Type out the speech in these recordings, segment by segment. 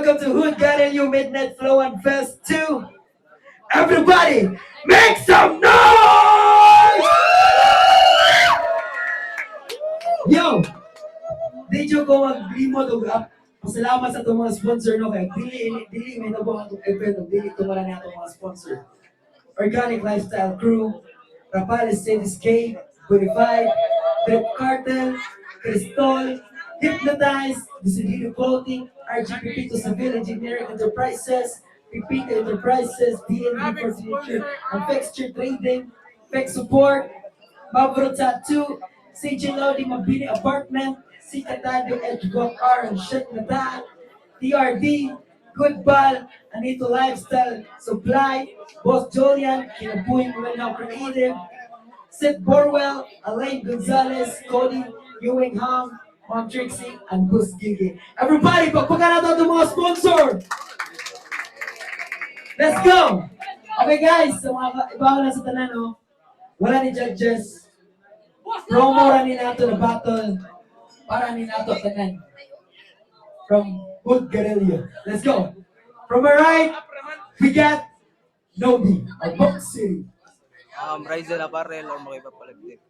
welcome to Hood Garillo Midnight Flow and Fest 2. Everybody, make some noise! Yo! Di ko mag-remote o pasalamat sa itong mga sponsor no kaya dili may nabo atong event o dili tumala na itong mga sponsor. Organic Lifestyle Crew, Rapales Cityscape, Bonified, Trip Cartel, Cristol, Hypnotize, Decidido Clothing, RG Pipito Civil Engineering Enterprises, Pipito Enterprises, DNB Furniture and Fixture Trading, Fix Support, Mavro Tattoo, CJ Lodi Mabini Apartment, C. Catado Edgewalk R and Shit Natal, TRD, Goodball, Anito Lifestyle Supply, Boss Julian, Kinabuhi Momentum Creative, Sid Borwell, Elaine Gonzalez, Cody, Ewing Hong, Mom Trixie, and Gus Gigi. Everybody, pagpagan natin itong mga sponsor! Let's go! Okay guys, sa mga ibaw na sa tanan, no? Wala ni judges. Promo ra ni nato na battle para ni nato tanan. From Hood Garillo. Let's go. From my right, we got Nobi of Box City. Ryzen Apparel or makipagpalagtip.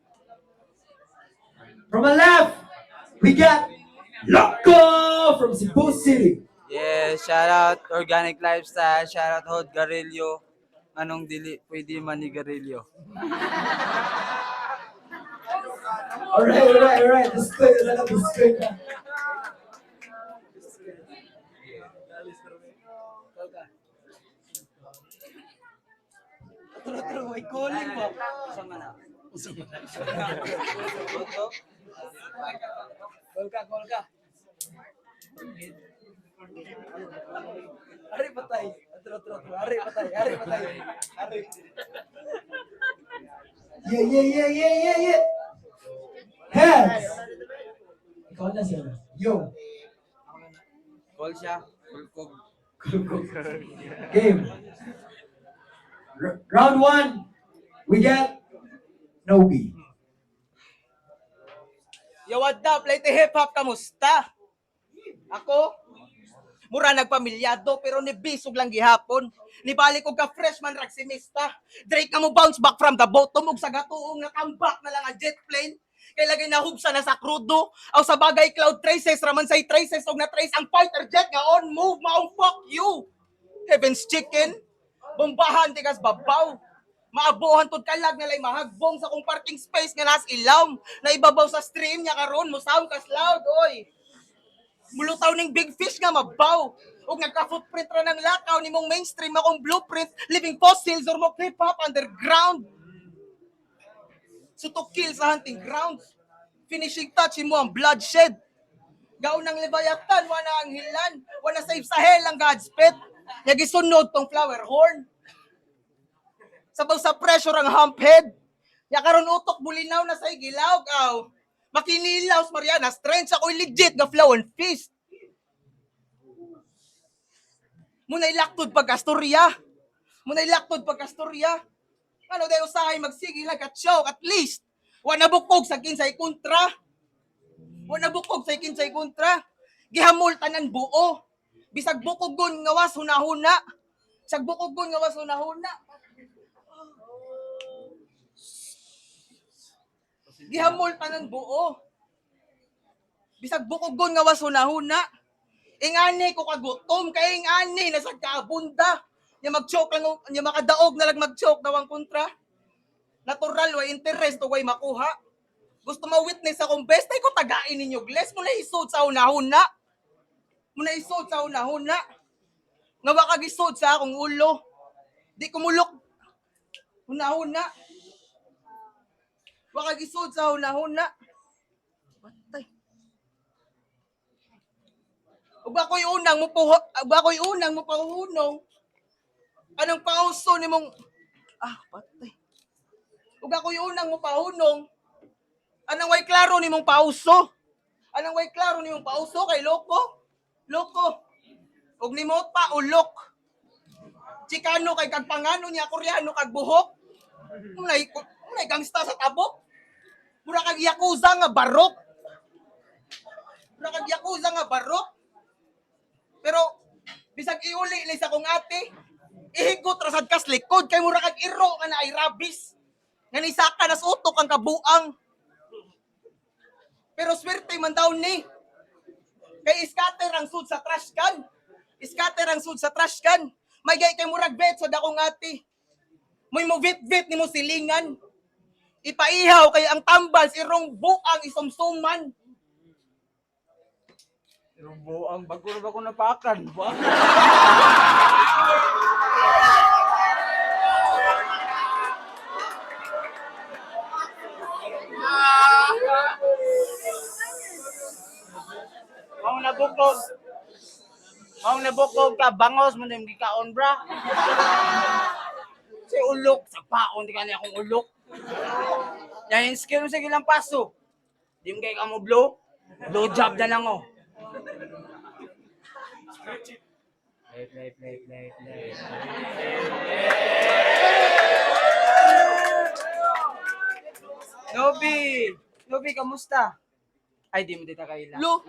From my left, we got Loco from Cebu City. Yes, shout out Organic Lifestyle, shout out Hod Garillo. Anong dili pwede man ni Garillo. Alright. Display na. True, may calling mo. Sama na. Call ka. Ari patay. Ari patay. Ari. Yeah. Heads. Ikaw na siya. Yo. Call siya. Call. Game. Round 1, we got Nobi. Yo, what up? Late hip hop, kamusta? Ako? Mura nagpamilyado pero ni bisog lang gihapon. Nibalik ko ka freshman ragsimista. Drake ka mo bounce back from the bottom ug sa gatuong nakambak na lang ang jet plane. Kay lagay na hubsa na sa krudo. Aw sa bagay cloud traces raman say traces og na trace ang fighter jet nga on move maong fuck you. Heaven's chicken. Bombahan tigas babaw. Maabuhan tod kalag na lay mahagbong sa kong parking space nga nas ilawm. Na ibabaw sa stream nya karon mo sound kas loud oy. Mulutaw ning big fish nga mabaw. Ug nagka-footprint ra ng lakaw nimong mainstream akong blueprint, living fossils or mo hip hop underground. So to kill sa hunting grounds. Finishing touch mo ang bloodshed. Gaon ng Leviathan, wana ang hilan, wana save sa hell ang Godspeed. Yagisunod tong flower horn. Sabaw sa pressure ang hump head. Ya karon utok bulinaw na sa gilaw aw. Makinilaw sa Mariana, strength ako'y legit nga flow and fist. Muna'y laktod pagkastorya. Ano dayo usahay magsige lang ka-choke at least. Wana bukog sa kinsay kontra. Gihamol tanan buo. Bisag bukogon nga was hunahuna. Gihamol tanan buo. Bisag bukogon nga was hunahuna. Ingani ko kagutom kay ingani nasa kabunda. Nya mag-choke lang nya makadaog na lang mag-choke dawang kontra. Natural way interest way makuha. Gusto ma-witness akong best ay ko tagain ninyo glass mo na isod sa hunahuna. Nga wa kag isod sa akong ulo. Di ko mulok hunahuna. Wa kag isod sa hunahuna. Patay. Ug ako'y unang mo pahuhunong. Anong pauso nimong patay. Ug ako'y unang mo pahunong. Anong way klaro nimong pauso? Kay loko? Ug nimot pa ulok. Chikano kay kag pangano niya Koreano kag buhok. Unay gangsta sa tabok. Mura kag yakuza nga barok. Pero Bisag iuli ni sa kong ate. Ihigot ra sad kas likod kay mura kag iro nga na ay rabis. Nga ni saka nas utok ang kabuang. Pero swerte man daw ni. Kay scatter ang sud sa trash can. Scatter ang sud sa trash can. May gay kay murag bet sa dakong ate. Moy mo vit-vit ni mo silingan. Ipaihaw kay ang tambal irong buang isumsuman. Irong buang bago na ba ko napakan ba? Mao nabukog. Mao nabukog ka bangos man yung gikaon bra. Si ulok sa paon di kanya akong ulok. Yan skill mo sa ilang paso. Di mo kay ka mo blow. Blow job na lang oh. Play. Nobi, kamusta? Ay, di mo dita kaila. Lo,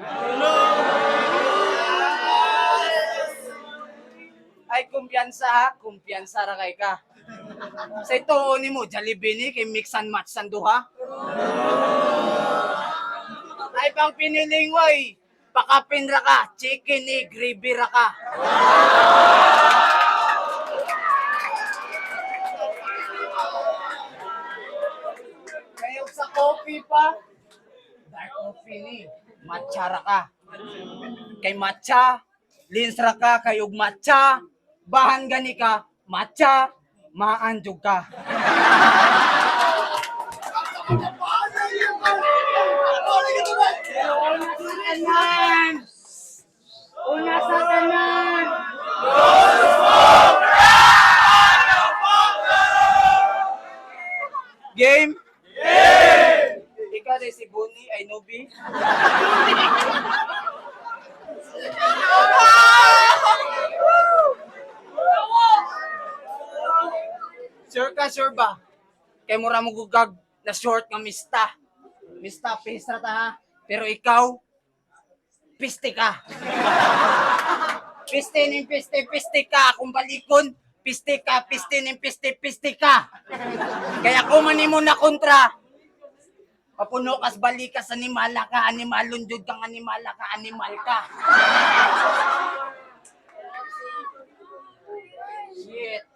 Ay, kumpiyansa ra kay ka. Sa ito ni mo, Jollibee ni, kay mix and match san duha. Ay, pang piniling mo, pakapin ra ka, chicken ni, gravy ra ka. Kayog sa coffee pa, dark coffee ni, matcha ra ka. Kay matcha, lins ra ka, kayog matcha, bahan gani ka, matcha, maanjog ka. Una sa tanan! Game? Ikaw rin si Bonnie, ay Nobi. Sure ba? Kay mura mo gugag na short nga mista. Mista, pisra ta ha. Pero ikaw, piste ka. Piste ka. Kung balikon, piste ka. Piste ka. Kaya kung mani mo na kontra, papuno kas balikas animala ka, animalon jud kang animala ka, animal ka. Shit.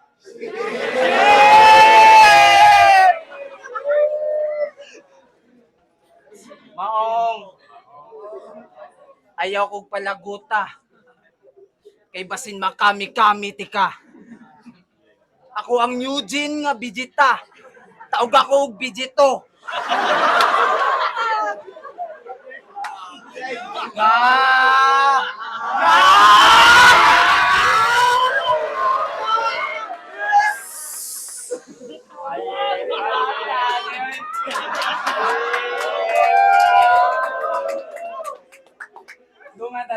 Maong, ayaw kong palaguta. Kay basin makami-kami tika. Ako ang Eugene nga Bijita. Taog ako og Bijito.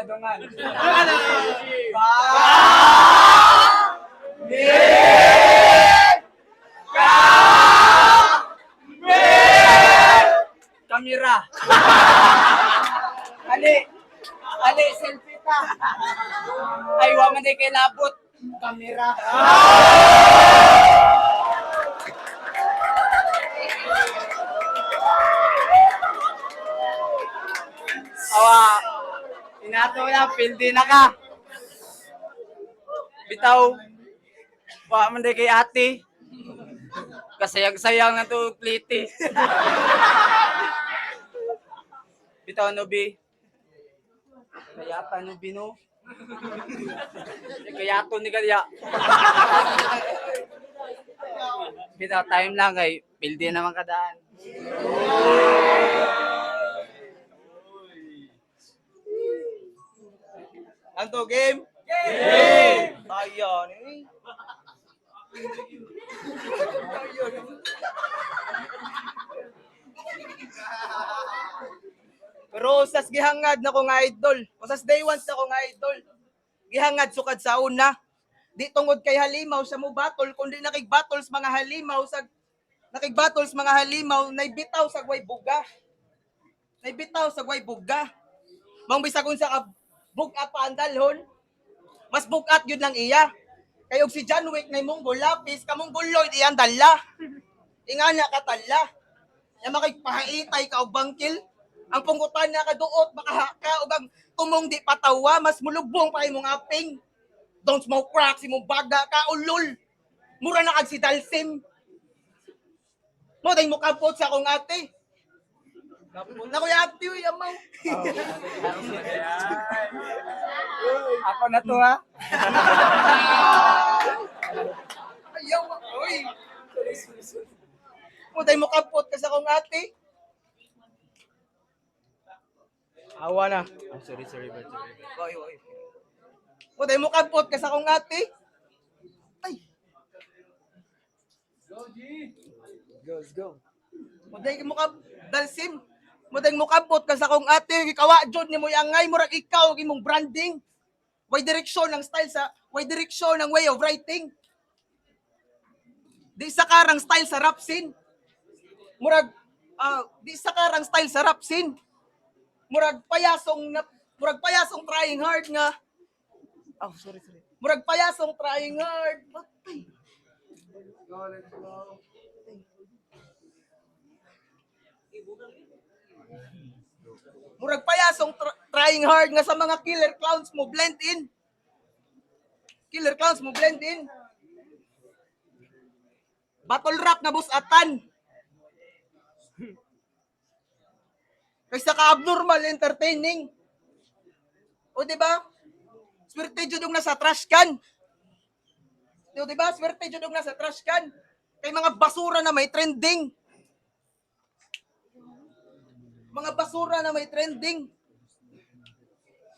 Dungan. Kamera. Ali, selfie ta. Ay, wa man day kay labot. Kamera. Awa, inato na, pildi na ka. Bitaw, wa man day kay ate. Kasayang-sayang na to, kliti. Bitaw, Nobi. Kayata, Nobi, no? Kayato ni Kaya. Bitaw, time lang kay pildi naman kadaan. anto game? Game! Tayo ni. Pero usas gihangad na ko nga idol. Usas day one na ko nga idol. Gihangad sukad sa una. Di tungod kay halimaw sa mo battle kundi nakig-battles mga halimaw sa naibitaw sa gway buga. Naibitaw sa gway buga. Mong bisag unsa ka buga pa ang dalhon. Mas bukat yun lang iya. Kayog si John Wick na mong lapis, kamong guloy iyang dala. Ingana ka tala. Yang makipahitay ka og bangkil. Ang pungkutan na kaduot, makahaka o ang tumong di patawa, mas mulubong pa imong aping. Don't smoke crack, si mong baga ka, ulol. Mura na kag si Dalsim. Mo, dahil mo kapot sa akong ate. Kapot na ko yung ate, uy, amaw. Ako na to ha. Ayaw, uy. Mo, dahil mo kapot ka sa akong ate. Awa na. Oy. Mo, dahil mo kapot ka sa akong ate. Ay. Let's go. Mo, dahil mo Dalsim. Mo, dahil mo kapot ka sa akong ate. Ikawa, Jod, ni mo yangay, murag ikaw, imong branding. Way direksyon ng style sa, way direksyon ng way of writing. Di sa karang style sa rap scene. Murag, di sa karang style sa rap scene. Murag payasong trying hard nga. Sorry. Murag payasong trying hard. Patay. Murag payasong trying hard nga sa mga killer clowns mo blend in. Killer clowns mo blend in. Battle rap na busatan. Kaysa ka-abnormal entertaining. O diba? Swerte jud yung nasa trash can. O diba? Swerte jud yung nasa trash can. Kay mga basura na may trending. Mga basura na may trending.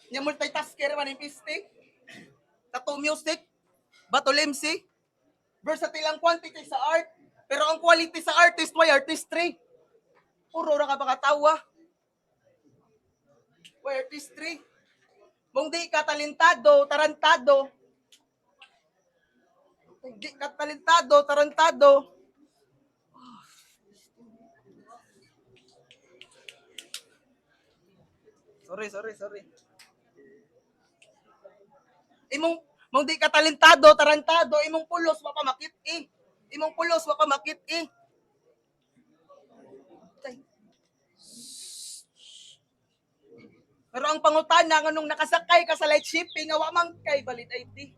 Nya multitasker man yung piste. Tattoo music. Battle MC. Versatile ang quantity sa art. Pero ang quality sa artist, why artistry? Puro ra ka pakatawa. Why artistry? Kung di ka talentado, tarantado. Di ka talentado, tarantado. Sorry. Mong di ka talentado, tarantado, imong pulos wa pa makit eh. Imong pulos wa pa makit eh. Pero ang pangutana nga nung nakasakay ka sa light shipping, nga wa man kay balit ID.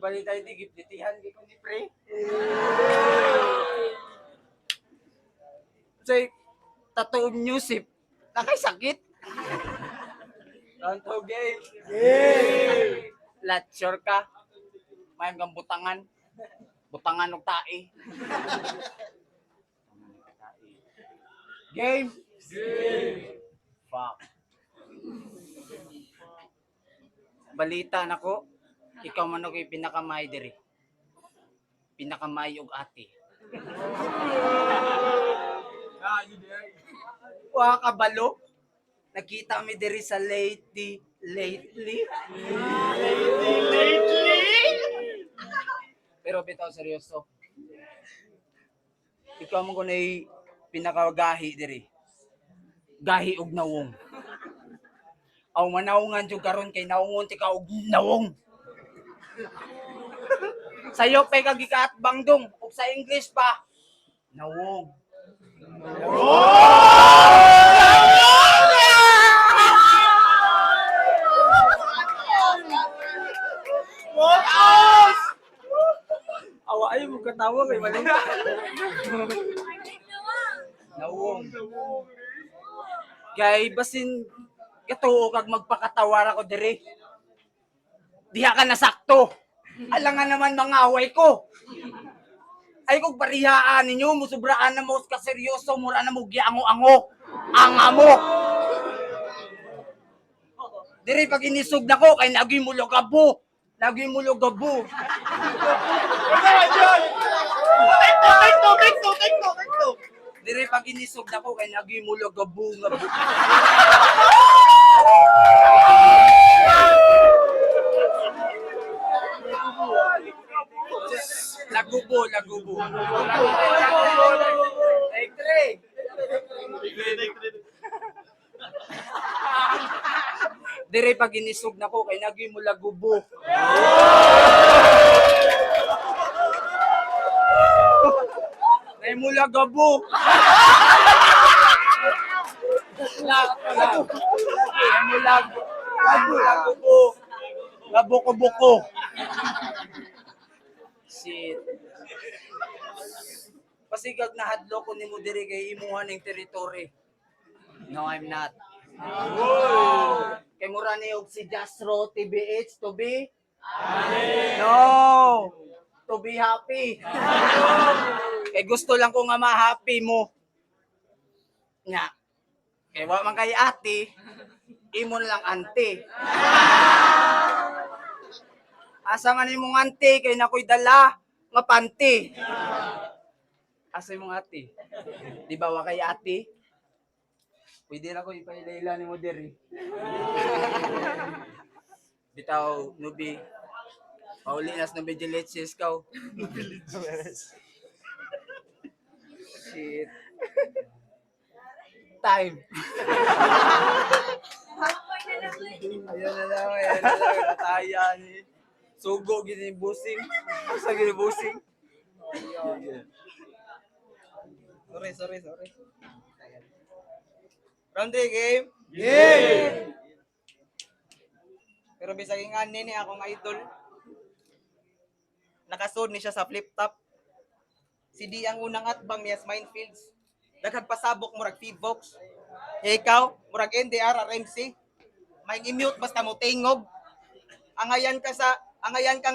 Balik tayo di giplitihan kay kundi pre. Say tattoo music. Nakay sakit. Tanto game. Yay! Latsure ka. May hanggang butangan. Butangan og tae. Game. Fuck. Balita nako. Ikaw man og pinakamay diri. Pinakamay og ate. Wa kabalo. Nakita mi diri sa lately. Pero bitaw seryoso. Ikaw man kunay pinakagahi diri. Gahi og nawong. Aw manawongan jud karon kay nawongon ti ka og nawong. Sayo pay kag gikaatbang dong ug sa English pa. Nawong. Awa ayo mo katawa kay mali. Nawong. Kay basin katuo kag magpakatawar ako diri. Diha ka nasakto. Alangan naman mga away ko. Ay kog parihaan ninyo, musubraan na mo ka seryoso, mura na mo giango-ango. Angamo. Diri pag inisog nako kay lagi mo logabo. Lagi mo logabo. Diri pag inisog nako kay lagi mo logabo nga. Lagubo. Take 3. Dire pag inisog na ko, kay naging mula gubo. Nay mula gabo. Nay mula gubo. Gabo-ko-buko. Shit. Pasigag na hadlo ko ni mo diri kay imuhan ning territory. No, I'm not. Kay mura ni og si Jasro TBH to be? No. To be happy. Kay gusto lang ko nga ma-happy mo. Nya. Kay wa man kay ate, imo na lang ante. Asa man imong ante kay nakoy dala nga panty. Asa imong ate? Di ba wa kay ate? Pwede na ko ipailayla ni mo diri. Bitaw, nubi. Pauli nas na vigilance ka. Shit. Time. Ayun na lang. Natayan. Sugo, ginibusing. Sa ginibusing. Sorry. Round 3 game. Game! Pero bisag nga ni akong idol. Nakasod ni siya sa flip top. Si D ang unang atbang niya sa Minefields. Daghang pasabok murag Feedbox. E ikaw, murag NDR RMC. May i-mute basta mo tingog. Angayan ka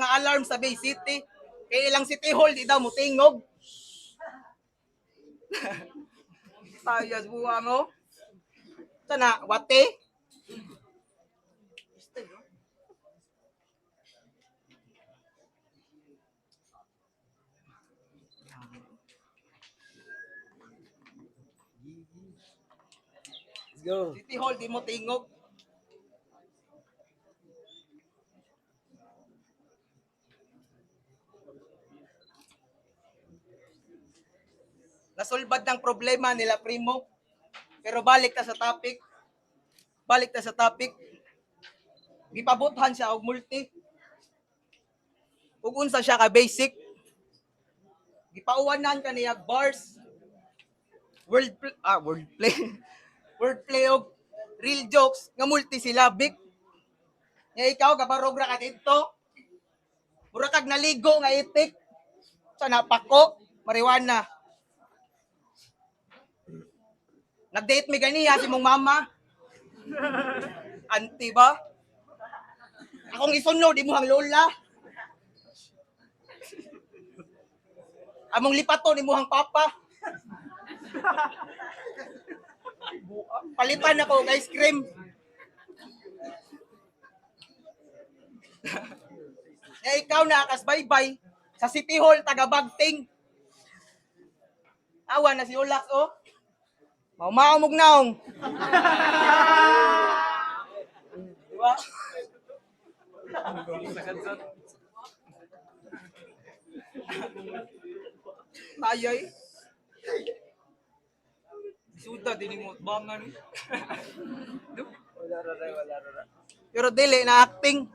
nga alarm sa Bay City. Kay ilang City Hall di daw mo tingog. Tayas buwa mo. Sana, wate? Let's go. City Hall, di mo tingog. Nasulbad ng problema nila Primo. Pero balik ta sa topic. Gipabuthan siya og multi. Ug unsa siya ka basic. Gipauwanan kaniya bars. Wordplay og real jokes nga multisyllabic. Nga ikaw kabarog ra ka dito. Mura kag naligo nga itik. Sa napako, marijuana. Nag-date mi ganiya si mong mama. Auntie ba? Akong isunod, di mo hang lola. Among lipato, di mo hang papa. Palitan ako ng ice cream. Ikaw na akas bye-bye sa City Hall, taga-Bagting. Awa na si Ulax, oh. Maumaamog naong. Diba? Ayay. Suda, din mo bangan. Wala ra. Pero dili na acting.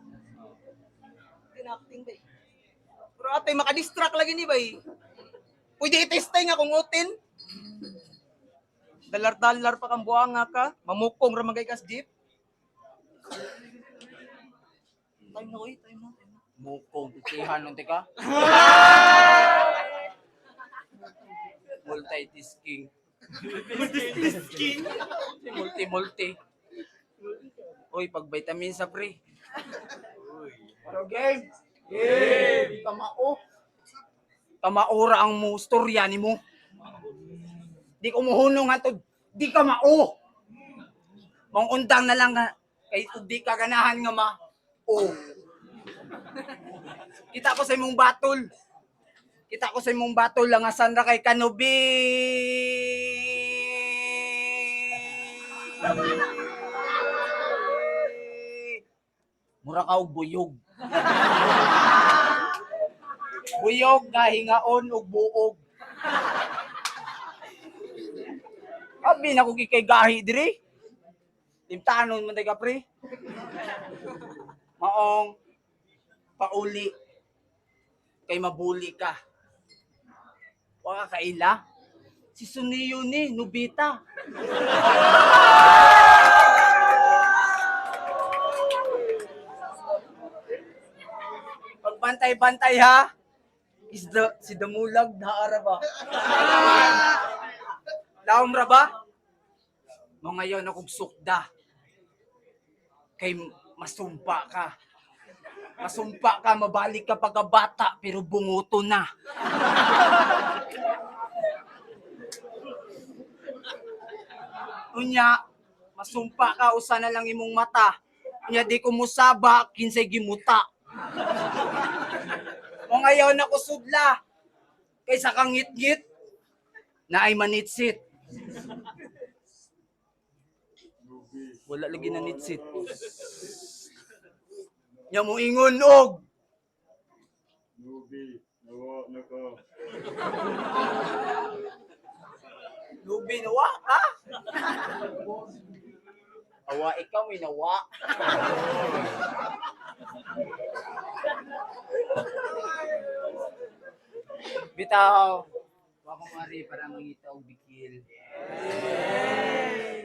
Acting ba? Pero ate, makadistract lagi ni ba? Pwede i-testay nga kung utin. Dalar-dalar pa kang buhanga ka. Mamukong ramagay kas jeep. Time na. Mukong ikihan nung tika. Multitasking. Multi. Uy, pag vitamin sa pre. Pero game. Kamaora ang mo storya ni mo. Di ko muhunong hatod. Di ka mao. Mong undang na lang nga. Kay di ka ganahan nga Kita ko sa imong batol lang asan ra kay Kanubi. Mura ka og buyog. Buyog nga hingaon og buog. Abi na ko kay gahi diri. Timtanon man tayo ka, pre. Maong, pauli. Kay mabuli ka. Waka kaila. Si Suniyo ni, Nobita. Pagbantay-bantay ha. Si Damulag na araba. Laom ra ba? Mo ngayon akong sukda. Kay masumpa ka. Masumpa ka, mabalik ka pagkabata, pero bunguto na. Unya, masumpa ka, usa na lang imong mata. Unya, di ko musaba, kinsay gimuta. O ngayon ako sudla, kaysa kang ngit-ngit, na ay manitsit. Wala lagi na nitsit. Nya mo ingon og. Nubi, nawa na ka. Lubi nawa ka? Awa ikaw may nawa. Bitaw. Wa ko mari para mangita og bikil.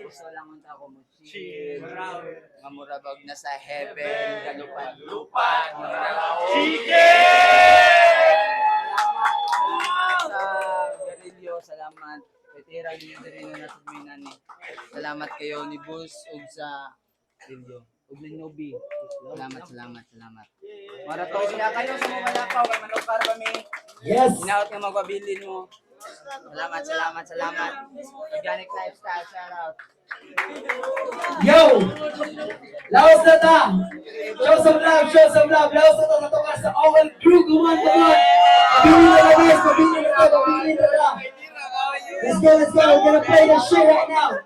Gusto lang unta ko mo chill. Mamurabag na sa heaven, galupan-lupan. Salamat sa Garillo, salamat. Petira niyo din na natugminan ni. Salamat kayo ni Bus ug sa Garillo. Ug ni Nobi. Salamat. Marato siya kayo sa mga lapaw kay manukar kami. Yes! Inaot nga magpabilin mo. Salamat. Organic lifestyle, shout out. Yo! Laos na ta! Show some love! Laos na ta! Natuka sa all crew! Come on! Pabili na na guys! Pabili na ta! Let's go! We're gonna play this shit right now!